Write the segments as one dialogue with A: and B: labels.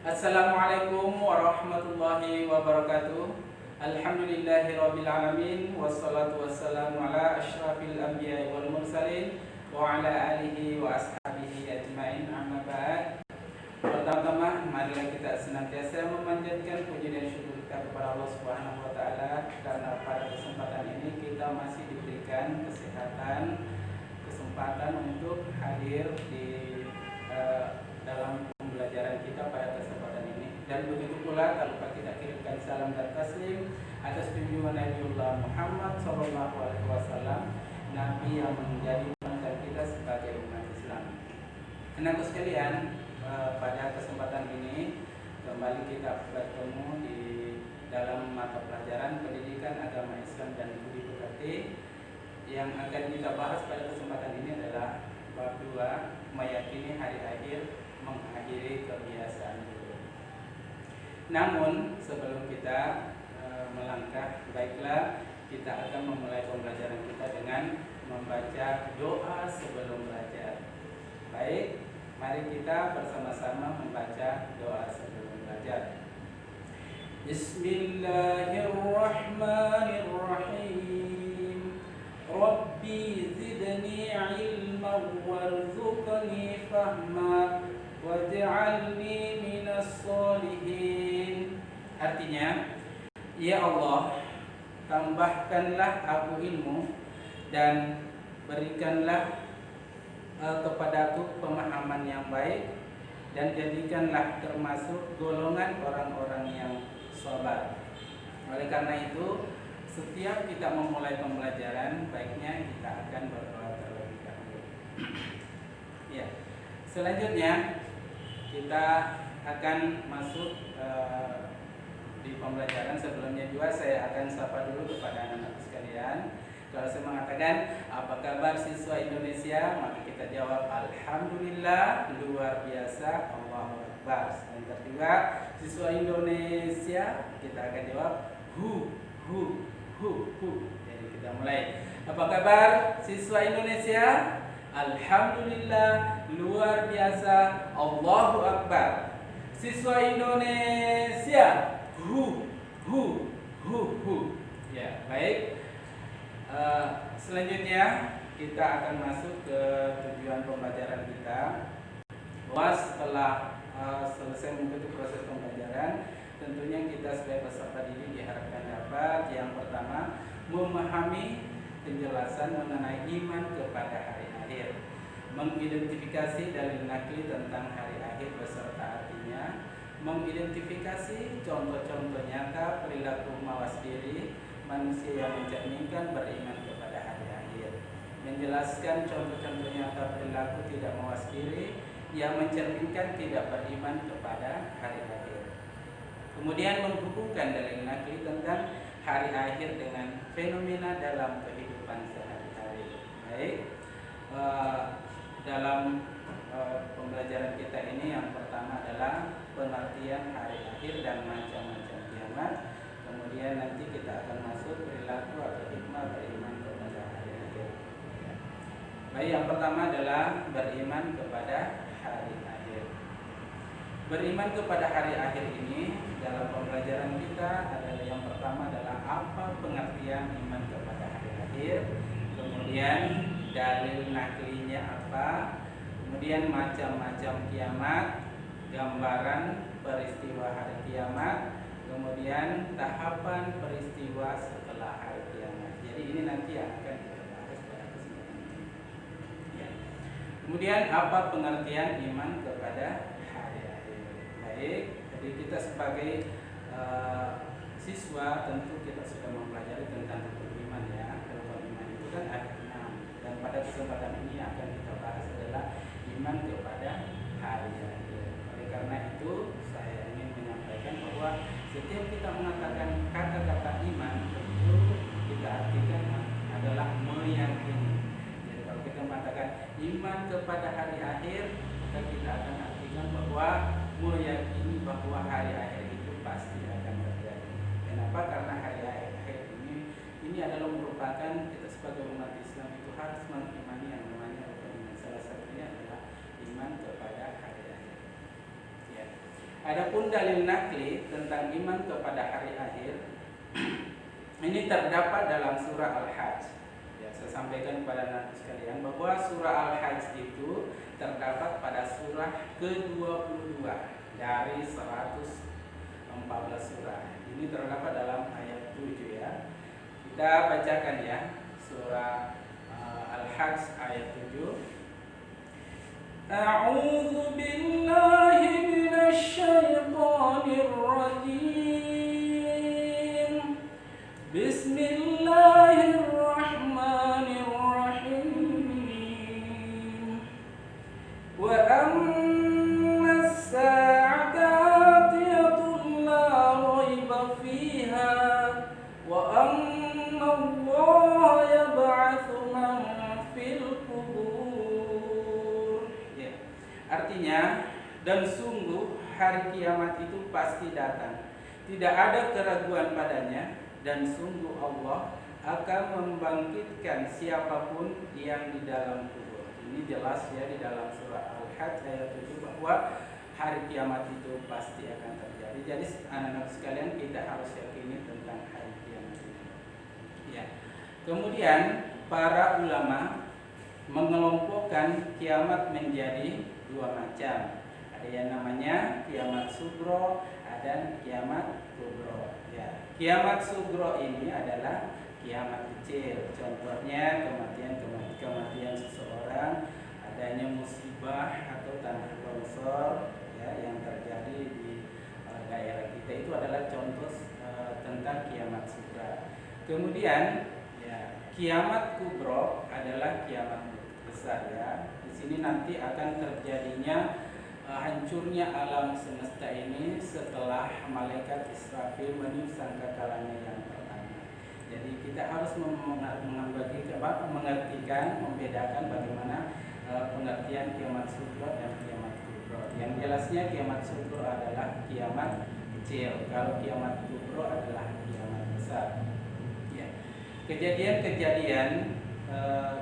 A: Assalamualaikum warahmatullahi wabarakatuh. Alhamdulillahirabbil alamin wassalatu wassalamu ala asyrafil anbiya'i wal mursalin wa ala alihi wa ashabihi ajmain. Amma ba'd. Pertama-tama marilah kita senantiasa memanjatkan puji dan syukur kita kepada Allah Subhanahu wa taala karena pada kesempatan ini kita masih diberikan kesempatan untuk hadir di dalam pembelajaran kita pada kesempatan ini. Dan begitu pula tak lupa kita kirimkan salam dan taslim atas junjungan Nabiullah Muhammad SAW, Nabi yang menjadi panutan kita sebagai umat Islam. Anakku sekalian, pada kesempatan ini kembali kita bertemu di dalam mata pelajaran Pendidikan Agama Islam dan Budi Pekerti. Yang akan kita bahas pada kesempatan ini adalah bab 2, meyakini hari akhir mengakhiri kebiasaan dulu. Namun sebelum kita melangkah, baiklah kita akan memulai pembelajaran kita dengan membaca doa sebelum belajar. Baik, mari kita bersama-sama membaca doa sebelum belajar. Bismillahirrahmanirrahim. Rabbi zidni ilman warzuqni fahma waj'alni minas sholihin. Artinya, ya Allah, tambahkanlah aku ilmu dan berikanlah kepadaku pemahaman yang baik, dan jadikanlah termasuk golongan orang-orang yang sabar. Oleh karena itu, setiap kita memulai pembelajaran, baiknya kita akan berdoa terlebih dahulu. Ya. Selanjutnya kita akan masuk di pembelajaran. Sebelumnya juga saya akan sapa dulu kepada anak-anak sekalian. Kalau saya mengatakan apa kabar siswa Indonesia, maka kita jawab alhamdulillah, luar biasa, Allahu Akbar. Selanjutnya juga siswa Indonesia, kita akan jawab hu. Jadi kita mulai. Apa kabar siswa Indonesia? Alhamdulillah, luar biasa, Allahu Akbar. Siswa Indonesia, hu. Ya, baik. Selanjutnya kita akan masuk ke tujuan pembelajaran kita. Bahwa setelah selesai mengikuti proses pembelajaran, tentunya kita sebagai peserta didik diharapkan dapat yang pertama memahami penjelasan mengenai iman kepada hari akhir, mengidentifikasi dalil nakli tentang hari akhir beserta artinya, mengidentifikasi contoh-contoh nyata perilaku mawas diri manusia yang mencerminkan beriman kepada hari akhir, menjelaskan contoh-contoh nyata perilaku tidak mawas diri yang mencerminkan tidak beriman kepada hari akhir. Kemudian menghubungkan dalil nakli tentang hari akhir dengan fenomena dalam kehidupan sehari-hari. Baik, dalam pembelajaran kita ini yang pertama adalah pengertian hari akhir dan macam-macam kiamat. Kemudian nanti kita akan masuk perilaku atau hikmah beriman kepada hari akhir. Baik, yang pertama adalah beriman kepada hari akhir. Beriman kepada hari akhir ini dalam pembelajaran kita adalah yang pertama adalah apa pengertian iman kepada hari akhir, kemudian dalil naklinya apa, kemudian macam-macam kiamat, gambaran peristiwa hari kiamat, kemudian tahapan peristiwa setelah hari kiamat. Jadi ini nanti yang akan kita bahas pada kesempatan ini. Ya. Kemudian apa pengertian iman kepada hari akhir? Baik, jadi kita sebagai siswa tentu kita sudah mempelajari tentang rukun iman ya. Rukun iman itu kan ada 6, dan pada kesempatan ini akan kita bahas adalah iman kepada hari akhir. Oleh karena itu saya ingin menyampaikan bahwa setiap kita mengatakan kata-kata iman, tentu kita artikan adalah meyakini. Jadi kalau kita mengatakan iman kepada hari akhir, maka kita akan artikan bahwa meyakini bahwa hari akhir itu pasti akan terjadi. Kenapa? Karena hari akhir ini adalah merupakan kita sebagai umat Islam itu harus mengimani yang namanya rukun iman. Salah satunya adalah iman kepada hari akhir. Ya. Adapun dalil nakli tentang iman kepada hari akhir ini terdapat dalam surah Al-Hajj. Ya, saya sampaikan kepada anak sekalian bahwa surah Al-Hajj itu terdapat pada surah ke-22 dari 114 surah. Ini terdapat dalam ayat 7 ya. Kita bacakan ya surah Al-Hajj ayat 7. A'udzu billahi minasy syaithanir rajim. Bismillahirrahmanirrahim. Wa ammas sa'atu atiyatun la raiba fiha wa anna Allah yab'atsu man fil qubur. Ya. Artinya, dan sungguh hari kiamat itu pasti datang. Tidak ada keraguan padanya, dan sungguh Allah akan membangkitkan siapapun yang di dalam kubur. Ini jelas ya di dalam surah Al-Hajj ayat 7 bahwa hari kiamat itu pasti akan terjadi. Jadi anak-anak sekalian, kita harus yakini tentang hari kiamat itu. Ya. Kemudian para ulama mengelompokkan kiamat menjadi dua macam. Ada yang namanya kiamat sugro, ada kiamat kubro. Ya. Kiamat sugro ini adalah kiamat kecil. Contohnya kematian seseorang, adanya musibah atau tanah longsor ya, yang terjadi di daerah kita, itu adalah contoh tentang kiamat sugro. Kemudian ya, kiamat kubro adalah kiamat besar ya. Di sini nanti akan terjadinya hancurnya alam semesta ini setelah malaikat Israfil meniup sangkakalanya yang pertama. Jadi kita harus mengartikan, membedakan bagaimana pengertian kiamat sugro dan kiamat kubro. Yang jelasnya kiamat sugro adalah kiamat kecil, kalau kiamat kubro adalah kiamat besar. Ya. Kejadian-kejadian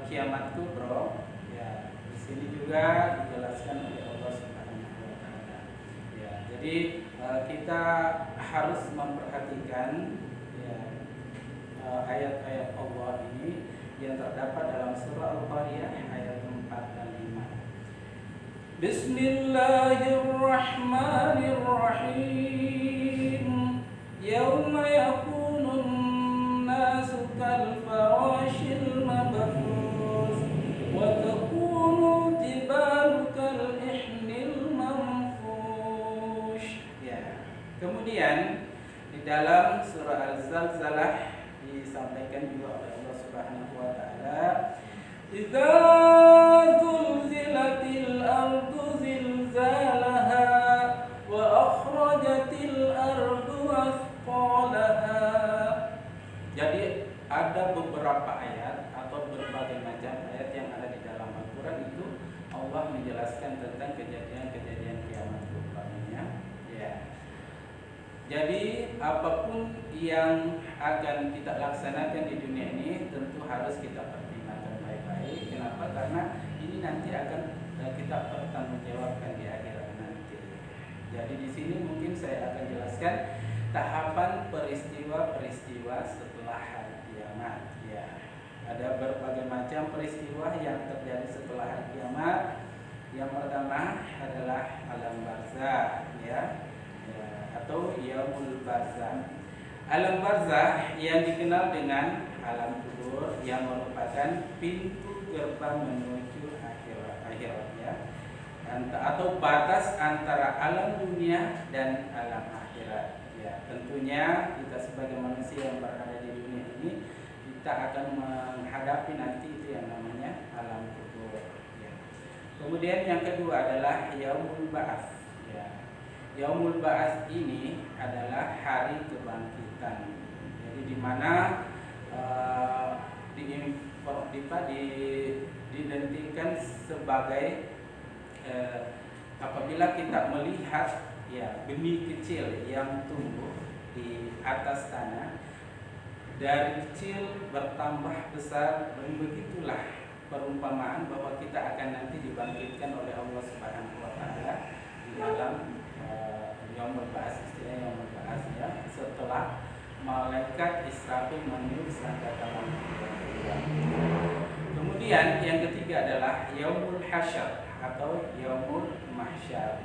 A: kiamat kubro ya, di sini juga dijelaskan oleh Allah Subhanahu wa taala. Ya, jadi kita harus memperhatikan ya, ayat-ayat Allah ini yang terdapat dalam surah Al-Qariyah ayat 4 dan 5. Bismillahirrahmanirrahim. Yauma yakunun nasu kal farashil mabthus wa takunu jibalu kal ihnil manfush. Ya. Kemudian di dalam surah Al-Zalzalah disampaikan juga oleh Allah Subhanahu wa taala, "Idza zulzilatil ardu zilzalaha wa akhrajatil ardu athqalaha." Jadi ada beberapa ayat atau berbagai macam ayat yang ada di dalam Al-Qur'an itu Allah menjelaskan tentang kejadian-kejadian kiamat rupanya. Ya. Jadi apapun yang akan kita laksanakan di dunia ini tentu harus kita pertimbangkan baik-baik. Kenapa? Karena ini nanti akan kita pertanggungjawabkan di akhirat nanti. Jadi di sini mungkin saya akan jelaskan tahapan peristiwa-peristiwa setelah hari kiamat. Ya, ada berbagai macam peristiwa yang terjadi setelah hari kiamat. Yang pertama adalah alam barzah, ya, atau yaumul barzah. Alam barzah yang dikenal dengan alam kubur yang merupakan pintu gerbang menuju akhirat ya. Atau batas antara alam dunia dan alam akhirat. Ya, tentunya kita sebagai manusia yang berada di dunia ini, kita akan menghadapi nanti itu yang namanya alam kubur. Ya. Kemudian yang kedua adalah yaumul ba'ats. Ya. Yaumul ba'ats ini adalah hari kebangkitan. Jadi di mana diidentikan sebagai apabila kita melihat ya benih kecil yang tumbuh di atas tanah, dari kecil bertambah besar, dan begitulah perumpamaan bahwa kita akan nanti dibangkitkan oleh Allah Subhanahu wa taala di dalam malaikat Israfil meniup sangkakala yang kedua. Kemudian yang ketiga adalah Yaumul Hasyar atau Yaumul Mahsyar.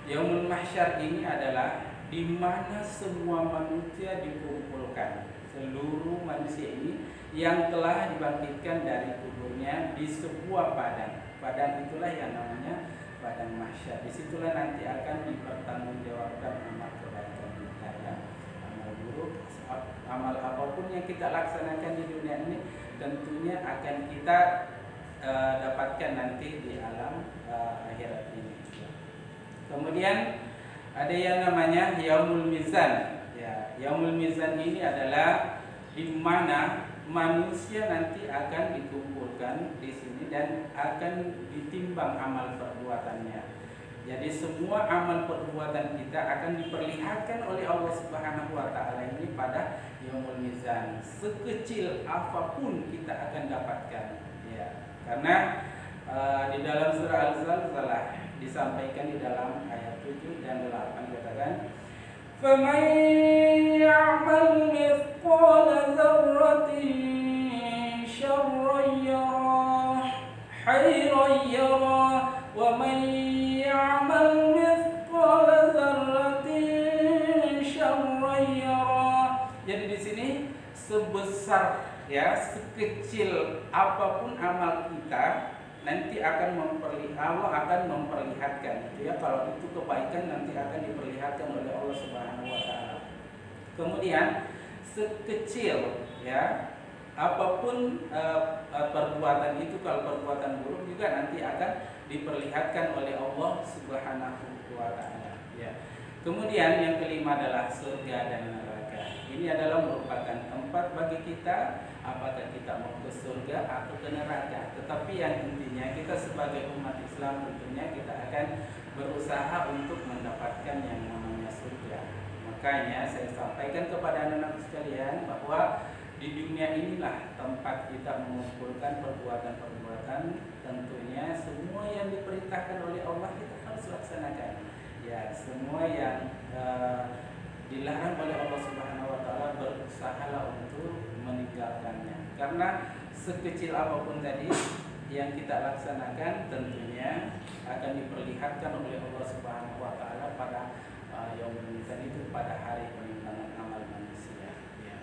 A: Yaumul Mahsyar ini adalah di mana semua manusia dikumpulkan, seluruh manusia ini yang telah dibangkitkan dari kuburnya di sebuah padang. Padang itulah yang namanya padang mahsyar. Disitulah nanti akan dipertanggungjawabkan amal kebaikan kita, ya. Amal buruk, amal apapun yang kita laksanakan di dunia ini tentunya akan kita dapatkan nanti di alam akhirat ini. Kemudian ada yang namanya Yaumul Mizan. Ya, Yaumul Mizan ini adalah di mana manusia nanti akan dikumpulkan di sini dan akan ditimbang amal perbuatannya. Jadi semua amal perbuatan kita akan diperlihatkan oleh Allah Subhanahu wa taala ini pada Yaumul Mizan. Sekecil apapun kita akan dapatkan, ya. Karena di dalam surah Al-Zalzalah disampaikan di dalam ayat 7 dan 8 katakan, فَمَنْ يَعْمَلْ مِثْقَالَ ذَرَّةٍ شَرًّا يَرَهُ خَيْرًا يَرَهُ وَمَنْ يَعْمَلْ مِثْقَالَ ذَرَّةٍ شَرًّا يَرَهُ. Jadi di sini sebesar, ya, sekecil apapun amal kita nanti akan Allah akan memperlihatkan, gitu ya. Kalau itu kebaikan nanti akan diperlihatkan oleh Allah Subhanahu wa taala. Kemudian sekecil, ya, apapun perbuatan itu, kalau perbuatan buruk juga nanti akan diperlihatkan oleh Allah Subhanahu wa taala, ya. Kemudian yang kelima adalah surga dan neraka. Ini adalah merupakan tempat bagi kita, apakah kita mau ke surga atau ke neraka. Tetapi yang intinya kita sebagai umat Islam tentunya kita akan berusaha untuk mendapatkan yang namanya surga. Makanya saya sampaikan kepada anak-anak sekalian bahwa di dunia inilah tempat kita mengumpulkan perbuatan-perbuatan. Tentunya semua yang diperintahkan oleh Allah kita harus laksanakan. Ya, semua yang dilarang oleh Allah Subhanahu wa taala berusahalah untuk meninggalkannya. Karena sekecil apapun tadi yang kita laksanakan tentunya akan diperlihatkan oleh Allah Subhanahu wa taala pada Yaumul Mizan itu, pada hari penimbangan amal manusia, ya.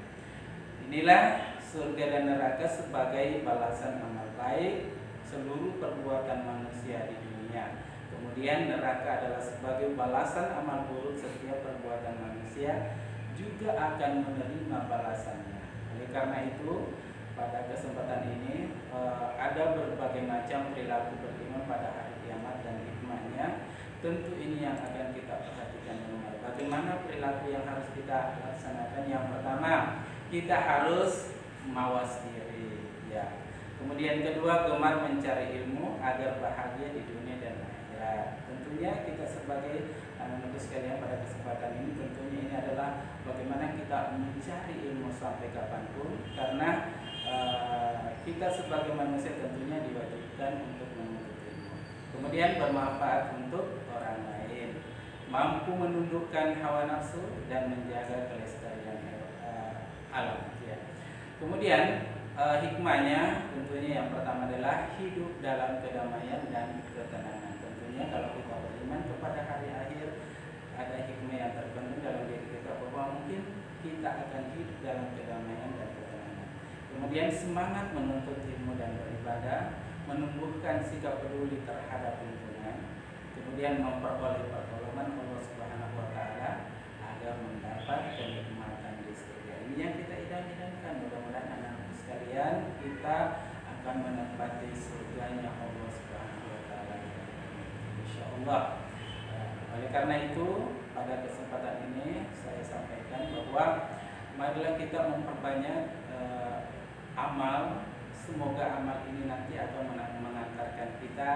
A: Inilah surga dan neraka sebagai balasan amal baik seluruh perbuatan manusia di dunia. Kemudian neraka adalah sebagai balasan amal buruk setiap perbuatan manusia, juga akan menerima balasannya. Oleh karena itu pada kesempatan ini ada berbagai macam perilaku beriman pada hari kiamat dan hikmahnya. Tentu ini yang akan kita perhatikan benar. Bagaimana perilaku yang harus kita laksanakan? Yang pertama, kita harus mawas diri, ya. Kemudian kedua, gemar mencari ilmu agar bahagia di dunia dan akhirat. Tentunya kita sebagai anak-anak sekalian pada kesempatan ini tentunya ini adalah bagaimana kita mencari ilmu sampai kapanpun, karena kita sebagai manusia tentunya diwajibkan untuk menuntut ilmu. Kemudian bermanfaat untuk orang lain, mampu menundukkan hawa nafsu dan menjaga kelestarian alam, ya. Kemudian hikmahnya tentunya yang pertama adalah hidup dalam kedamaian dan ketenangan. Tentunya kalau kita beriman kepada hari akhir, ada hikmah yang terkandung dalam diri kita bahwa mungkin kita akan hidup dalam kedamaian dan ketenangan. Kemudian semangat menuntut ilmu dan beribadah, menumbuhkan sikap peduli terhadap lingkungan, kemudian memperoleh pertolongan Allah Subhanahu wa taala agar mendapat kenikmatan di surga. Ini yang kita idam-idamkan. Mudah-mudahan anak-anak sekalian kita akan menempati surganya Allah Subhanahu wa taala, insyaallah. Oleh karena itu pada kesempatan ini saya sampaikan bahwa marilah kita memperbanyak amal. Semoga amal ini nanti akan mengantarkan kita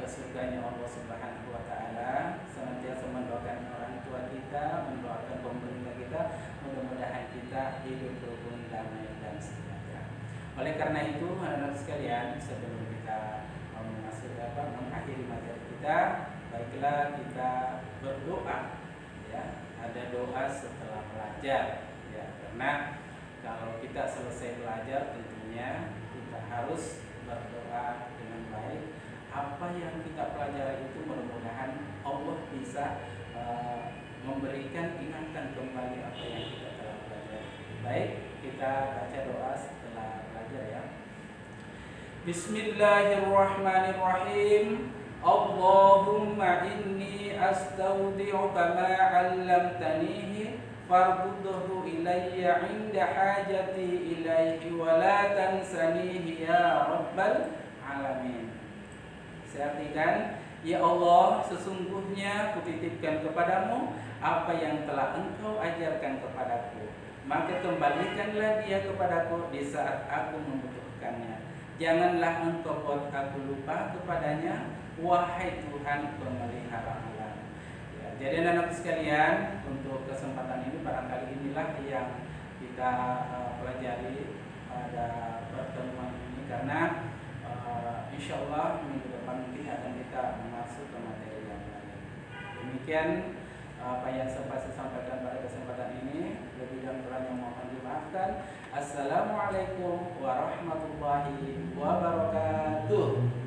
A: ke surganya Allah Subhanahu wa taala. Senantiasa mendoakan orang tua kita, mendoakan pemerintah kita, mudah-mudahan kita hidup rukun, damai dan sejahtera. Oleh karena itu, anak-anak sekalian, sebelum kita mengakhiri materi kita, baiklah kita berdoa, ya. Ada doa setelah belajar, ya. Karena kalau kita selesai belajar tentunya kita harus berdoa dengan baik. Apa yang kita pelajari itu mudah-mudahan Allah bisa memberikan ingatan kembali apa yang kita telah pelajari. Baik, kita baca doa setelah belajar ya. Bismillahirrahmanirrahim. Allahumma inni astaudi'uka ma 'allamtanihi fardudhu ilayya 'inda hajati ilaihi wa la tansanihi ya rabbal alamin. Saya artikan, ya Allah, sesungguhnya kutitipkan kepadamu apa yang telah engkau ajarkan kepadaku, maka kembalikanlah dia kepadaku di saat aku membutuhkannya. Janganlah engkau buat aku lupa kepadanya, wahai Tuhan pemelihara alam. Ya, jadi anak-anak sekalian, untuk kesempatan ini barangkali inilah yang kita pelajari pada pertemuan ini, karena insya Allah minggu depan mungkin akan kita masuk ke materi yang lain. Demikian apa yang sempat saya sampaikan pada kesempatan ini. Lebih dan kurangnya mohon dimaafkan. Assalamualaikum warahmatullahi wabarakatuh.